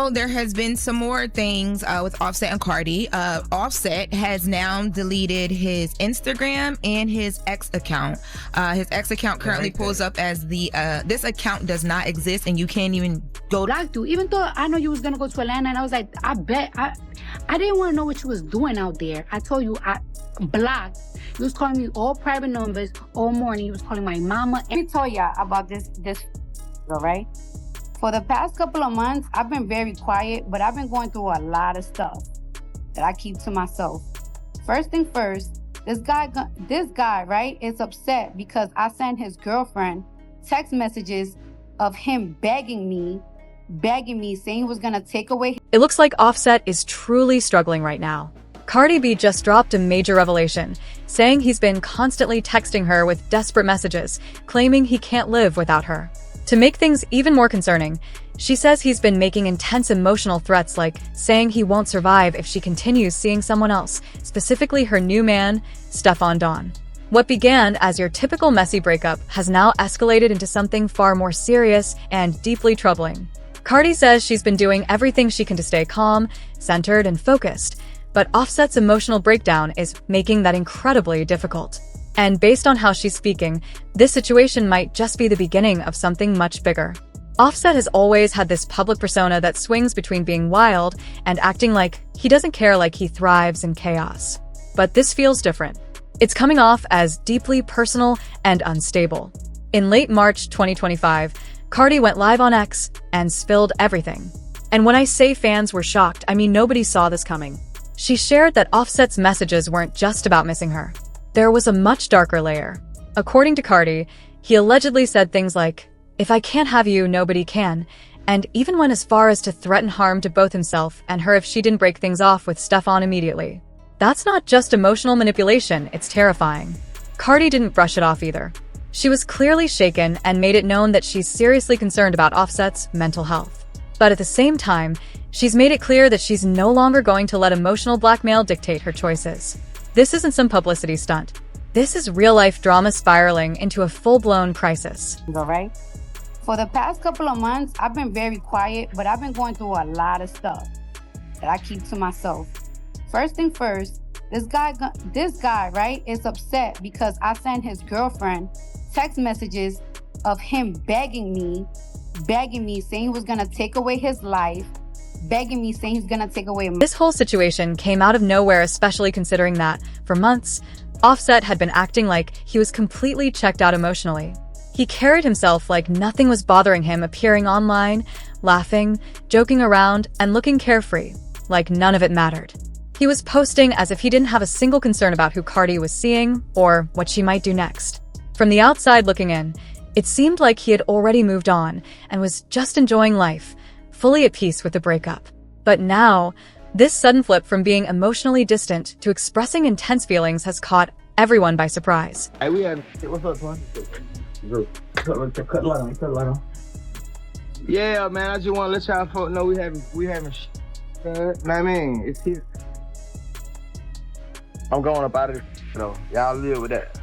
Oh, there has been some more things with Offset and Cardi. Offset has now deleted his Instagram and his X account. His X account currently pulls up as the this account does not exist, and you can't even go. Blocked you, even though I know you was gonna go to Atlanta, and I was like, I didn't want to know what you was doing out there. I told you I blocked. You was calling me all private numbers all morning. You was calling my mama. Let me tell y'all about this, all right? For the past couple of months, I've been very quiet, but I've been going through a lot of stuff that I keep to myself. First thing first, this guy, right, is upset because I sent his girlfriend text messages of him begging me, saying he was gonna take away. It looks like Offset is truly struggling right now. Cardi B just dropped a major revelation, saying he's been constantly texting her with desperate messages, claiming he can't live without her. To make things even more concerning, she says he's been making intense emotional threats like saying he won't survive if she continues seeing someone else, specifically her new man, Stefan Don. What began as your typical messy breakup has now escalated into something far more serious and deeply troubling. Cardi says she's been doing everything she can to stay calm, centered, and focused, but Offset's emotional breakdown is making that incredibly difficult. And based on how she's speaking, this situation might just be the beginning of something much bigger. Offset has always had this public persona that swings between being wild and acting like he doesn't care, like he thrives in chaos. But this feels different. It's coming off as deeply personal and unstable. In late March 2025, Cardi went live on X and spilled everything. And when I say fans were shocked, I mean nobody saw this coming. She shared that Offset's messages weren't just about missing her. There was a much darker layer. According to Cardi, he allegedly said things like, "If I can't have you, nobody can," and even went as far as to threaten harm to both himself and her if she didn't break things off with Stefan immediately. That's not just emotional manipulation, it's terrifying. Cardi didn't brush it off either. She was clearly shaken and made it known that she's seriously concerned about Offset's mental health. But at the same time, she's made it clear that she's no longer going to let emotional blackmail dictate her choices. This isn't some publicity stunt. This is real-life drama spiraling into a full-blown crisis. All right? For the past couple of months, I've been very quiet, but I've been going through a lot of stuff that I keep to myself. First thing first, this guy, right, is upset because I sent his girlfriend text messages of him begging me, saying he was gonna take away his life, saying he's gonna take away. This whole situation came out of nowhere, especially considering that, for months, Offset had been acting like he was completely checked out emotionally. He carried himself like nothing was bothering him, appearing online, laughing, joking around, and looking carefree, like none of it mattered. He was posting as if he didn't have a single concern about who Cardi was seeing or what she might do next. From the outside looking in, it seemed like he had already moved on and was just enjoying life, fully at peace with the breakup. But now, this sudden flip from being emotionally distant to expressing intense feelings has caught everyone by surprise. Hey, what's up, man? Cut light on. Yeah, man, I just want to let y'all folks know we having know what I mean? It's here. I'm going up out of this, though. Y'all live with that.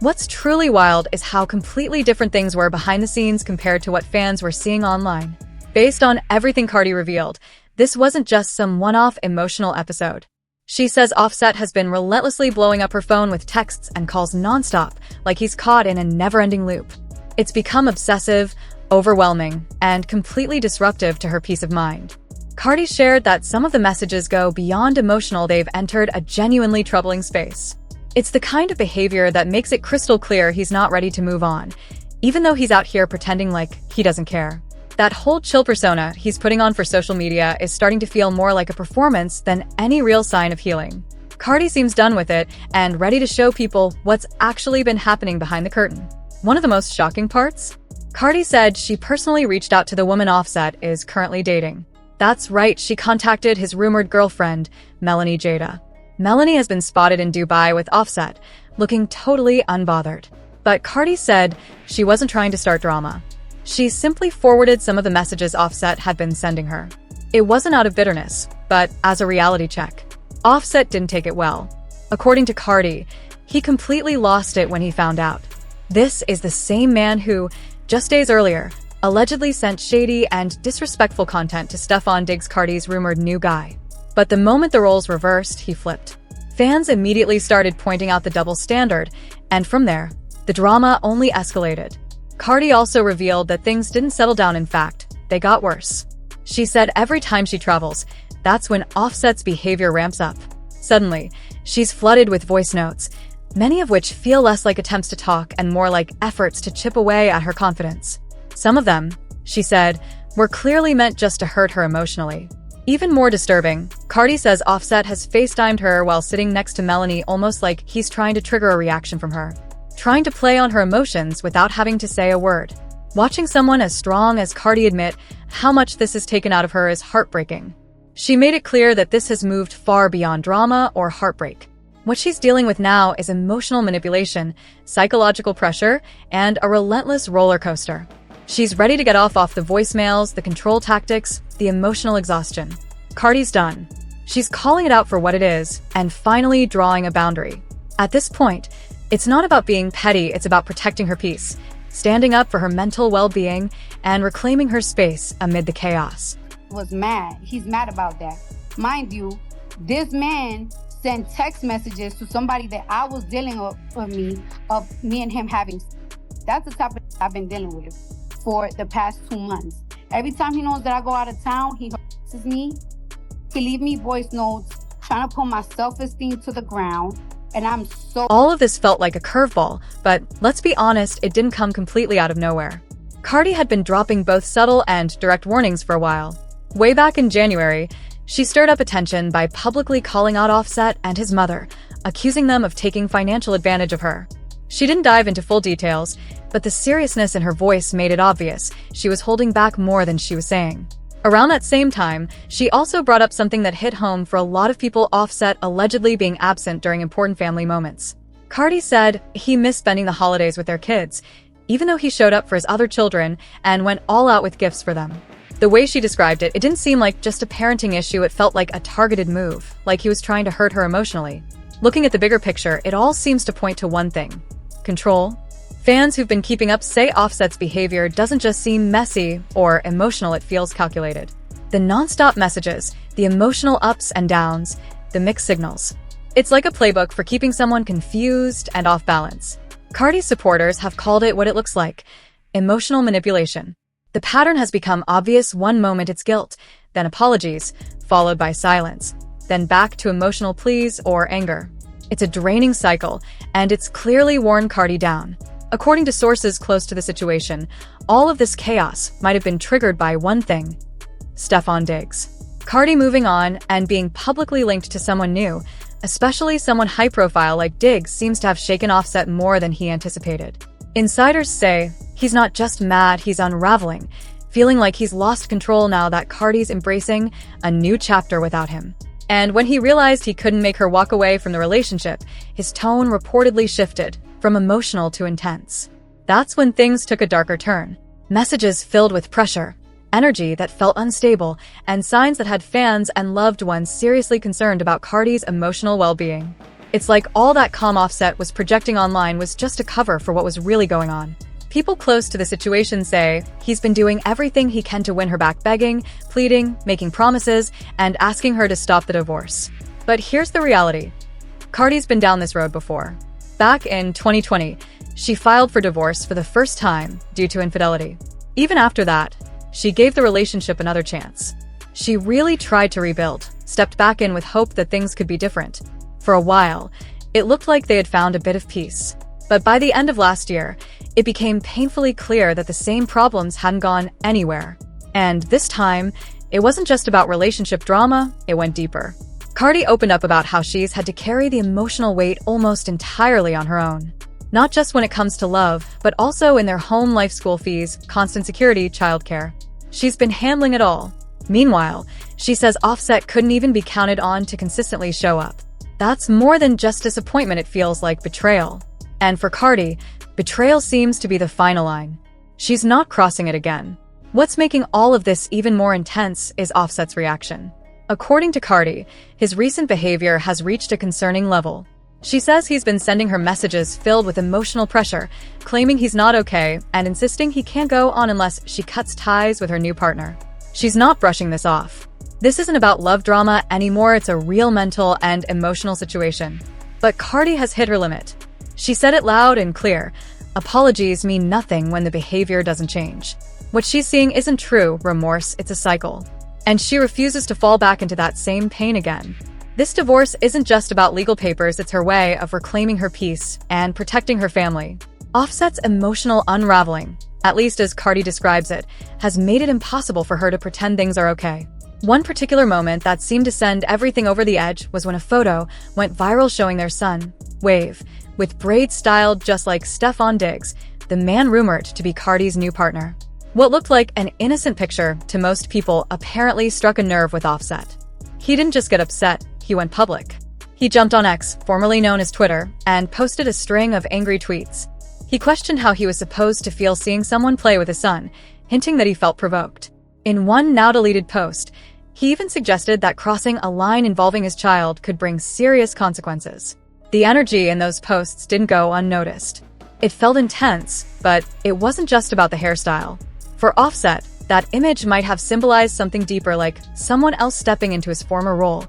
What's truly wild is how completely different things were behind the scenes compared to what fans were seeing online. Based on everything Cardi revealed, this wasn't just some one-off emotional episode. She says Offset has been relentlessly blowing up her phone with texts and calls nonstop, like he's caught in a never-ending loop. It's become obsessive, overwhelming, and completely disruptive to her peace of mind. Cardi shared that some of the messages go beyond emotional. They've entered a genuinely troubling space. It's the kind of behavior that makes it crystal clear he's not ready to move on, even though he's out here pretending like he doesn't care. That whole chill persona he's putting on for social media is starting to feel more like a performance than any real sign of healing. Cardi seems done with it and ready to show people what's actually been happening behind the curtain. One of the most shocking parts? Cardi said she personally reached out to the woman Offset is currently dating. That's right, she contacted his rumored girlfriend, Melanie Jada. Melanie has been spotted in Dubai with Offset, looking totally unbothered. But Cardi said she wasn't trying to start drama. She simply forwarded some of the messages Offset had been sending her. It wasn't out of bitterness, but as a reality check. Offset didn't take it well. According to Cardi, he completely lost it when he found out. This is the same man who, just days earlier, allegedly sent shady and disrespectful content to Stefan Diggs, Cardi's rumored new guy. But the moment the roles reversed, he flipped. Fans immediately started pointing out the double standard, and from there, the drama only escalated. Cardi also revealed that things didn't settle down. In fact, they got worse. She said every time she travels, that's when Offset's behavior ramps up. Suddenly, she's flooded with voice notes, many of which feel less like attempts to talk and more like efforts to chip away at her confidence. Some of them, she said, were clearly meant just to hurt her emotionally. Even more disturbing, Cardi says Offset has FaceTimed her while sitting next to Melanie, almost like he's trying to trigger a reaction from her, trying to play on her emotions without having to say a word. Watching someone as strong as Cardi admit how much this has taken out of her is heartbreaking. She made it clear that this has moved far beyond drama or heartbreak. What she's dealing with now is emotional manipulation, psychological pressure, and a relentless roller coaster. She's ready to get off the voicemails, the control tactics, the emotional exhaustion. Cardi's done. She's calling it out for what it is, and finally drawing a boundary. At this point, it's not about being petty, it's about protecting her peace, standing up for her mental well-being, and reclaiming her space amid the chaos. Was mad. He's mad about that. Mind you, this man sent text messages to somebody that I was dealing with of me and him having. That's the type of I've been dealing with for the past 2 months. Every time he knows that I go out of town, he harasses me. He leave me voice notes, trying to put my self-esteem to the ground. And I'm so... All of this felt like a curveball, but let's be honest, it didn't come completely out of nowhere. Cardi had been dropping both subtle and direct warnings for a while. Way back in January, she stirred up attention by publicly calling out Offset and his mother, accusing them of taking financial advantage of her. She didn't dive into full details, but the seriousness in her voice made it obvious she was holding back more than she was saying. Around that same time, she also brought up something that hit home for a lot of people: Offset allegedly being absent during important family moments. Cardi said he missed spending the holidays with their kids, even though he showed up for his other children and went all out with gifts for them. The way she described it, it didn't seem like just a parenting issue, it felt like a targeted move, like he was trying to hurt her emotionally. Looking at the bigger picture, it all seems to point to one thing: control. Fans who've been keeping up say Offset's behavior doesn't just seem messy or emotional, it feels calculated. The non-stop messages, the emotional ups and downs, the mixed signals. It's like a playbook for keeping someone confused and off balance. Cardi's supporters have called it what it looks like: emotional manipulation. The pattern has become obvious. One moment it's guilt, then apologies, followed by silence, then back to emotional pleas or anger. It's a draining cycle, and it's clearly worn Cardi down. According to sources close to the situation, all of this chaos might have been triggered by one thing: Stefan Diggs. Cardi moving on and being publicly linked to someone new, especially someone high-profile like Diggs, seems to have shaken Offset more than he anticipated. Insiders say he's not just mad, he's unraveling, feeling like he's lost control now that Cardi's embracing a new chapter without him. And when he realized he couldn't make her walk away from the relationship, his tone reportedly shifted from emotional to intense. That's when things took a darker turn. Messages filled with pressure, energy that felt unstable, and signs that had fans and loved ones seriously concerned about Cardi's emotional well-being. It's like all that calm Offset was projecting online was just a cover for what was really going on. People close to the situation say he's been doing everything he can to win her back, begging, pleading, making promises, and asking her to stop the divorce. But here's the reality. Cardi's been down this road before. Back in 2020, she filed for divorce for the first time due to infidelity. Even after that, she gave the relationship another chance. She really tried to rebuild, stepped back in with hope that things could be different. For a while, it looked like they had found a bit of peace. But by the end of last year, it became painfully clear that the same problems hadn't gone anywhere. And this time, it wasn't just about relationship drama, it went deeper. Cardi opened up about how she's had to carry the emotional weight almost entirely on her own. Not just when it comes to love, but also in their home life, school fees, constant security, childcare. She's been handling it all. Meanwhile, she says Offset couldn't even be counted on to consistently show up. That's more than just disappointment, it feels like betrayal. And for Cardi, betrayal seems to be the final line. She's not crossing it again. What's making all of this even more intense is Offset's reaction. According to Cardi, his recent behavior has reached a concerning level. She says he's been sending her messages filled with emotional pressure, claiming he's not okay and insisting he can't go on unless she cuts ties with her new partner. She's not brushing this off. This isn't about love drama anymore, it's a real mental and emotional situation. But Cardi has hit her limit. She said it loud and clear. Apologies mean nothing when the behavior doesn't change. What she's seeing isn't true remorse, it's a cycle. And she refuses to fall back into that same pain again. This divorce isn't just about legal papers, it's her way of reclaiming her peace and protecting her family. Offset's emotional unraveling, at least as Cardi describes it, has made it impossible for her to pretend things are okay. One particular moment that seemed to send everything over the edge was when a photo went viral showing their son, Wave, with braids styled just like Stefan Diggs, the man rumored to be Cardi's new partner. What looked like an innocent picture to most people apparently struck a nerve with Offset. He didn't just get upset, he went public. He jumped on X, formerly known as Twitter, and posted a string of angry tweets. He questioned how he was supposed to feel seeing someone play with his son, hinting that he felt provoked. In one now-deleted post, he even suggested that crossing a line involving his child could bring serious consequences. The energy in those posts didn't go unnoticed. It felt intense, but it wasn't just about the hairstyle. For Offset, that image might have symbolized something deeper, like someone else stepping into his former role,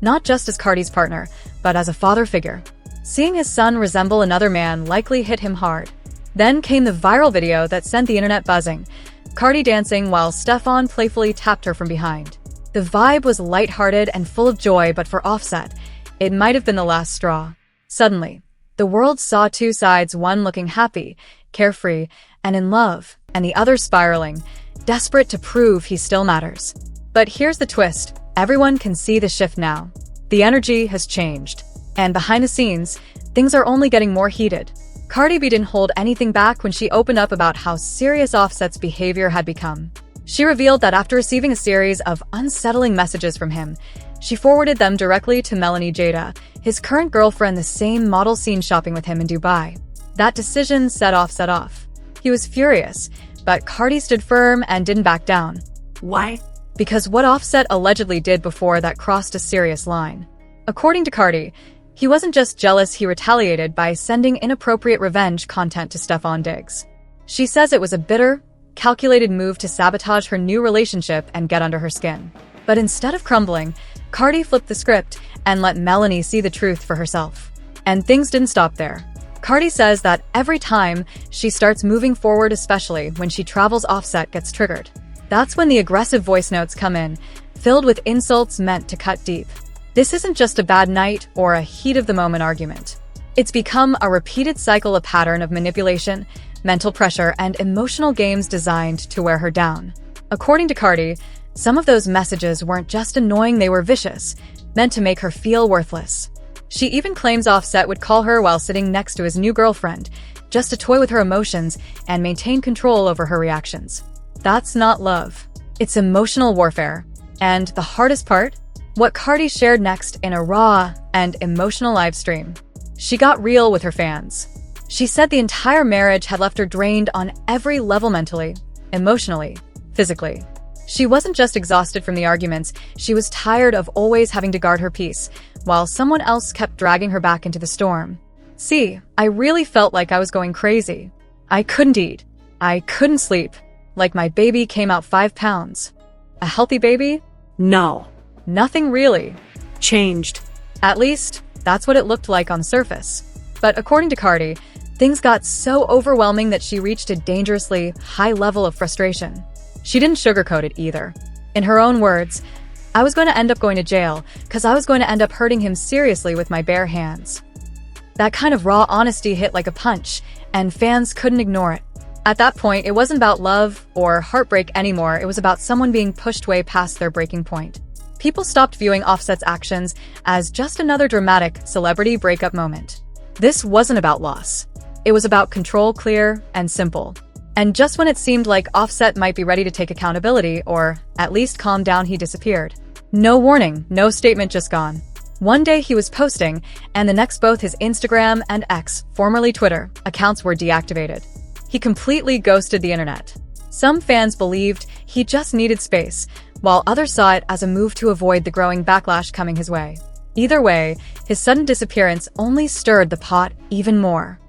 not just as Cardi's partner, but as a father figure. Seeing his son resemble another man likely hit him hard. Then came the viral video that sent the internet buzzing, Cardi dancing while Stefan playfully tapped her from behind. The vibe was lighthearted and full of joy, but for Offset, it might have been the last straw. Suddenly, the world saw two sides, one looking happy, carefree, and in love, and the other spiraling, desperate to prove he still matters. But here's the twist. Everyone can see the shift now. The energy has changed. And behind the scenes, things are only getting more heated. Cardi B didn't hold anything back when she opened up about how serious Offset's behavior had become. She revealed that after receiving a series of unsettling messages from him, she forwarded them directly to Melanie Jada, his current girlfriend, the same model seen shopping with him in Dubai. That decision set Offset off. He was furious, but Cardi stood firm and didn't back down. Why? Because what Offset allegedly did before that crossed a serious line. According to Cardi, he wasn't just jealous, he retaliated by sending inappropriate revenge content to Stefan Diggs. She says it was a bitter, calculated move to sabotage her new relationship and get under her skin. But instead of crumbling, Cardi flipped the script and let Melanie see the truth for herself. And things didn't stop there. Cardi says that every time she starts moving forward, especially when she travels, Offset gets triggered. That's when the aggressive voice notes come in, filled with insults meant to cut deep. This isn't just a bad night or a heat-of-the-moment argument. It's become a repeated cycle, a pattern of manipulation, mental pressure, and emotional games designed to wear her down. According to Cardi, some of those messages weren't just annoying, they were vicious, meant to make her feel worthless. She even claims Offset would call her while sitting next to his new girlfriend, just to toy with her emotions and maintain control over her reactions. That's not love. It's emotional warfare. And the hardest part? What Cardi shared next in a raw and emotional live stream. She got real with her fans. She said the entire marriage had left her drained on every level, mentally, emotionally, physically. She wasn't just exhausted from the arguments, she was tired of always having to guard her peace, while someone else kept dragging her back into the storm. See, I really felt like I was going crazy. I couldn't eat. I couldn't sleep. Like my baby came out 5 pounds. A healthy baby? No. Nothing really Changed. At least, that's what it looked like on the surface. But according to Cardi, things got so overwhelming that she reached a dangerously high level of frustration. She didn't sugarcoat it either. In her own words, I was going to end up going to jail because I was going to end up hurting him seriously with my bare hands. That kind of raw honesty hit like a punch, and fans couldn't ignore it. At that point, it wasn't about love or heartbreak anymore, it was about someone being pushed way past their breaking point. People stopped viewing Offset's actions as just another dramatic celebrity breakup moment. This wasn't about loss. It was about control, clear and simple. And just when it seemed like Offset might be ready to take accountability, or at least calm down, he disappeared. No warning, no statement, just gone. One day he was posting, and the next both his Instagram and X, formerly Twitter, accounts were deactivated. He completely ghosted the internet. Some fans believed he just needed space, while others saw it as a move to avoid the growing backlash coming his way. Either way, his sudden disappearance only stirred the pot even more.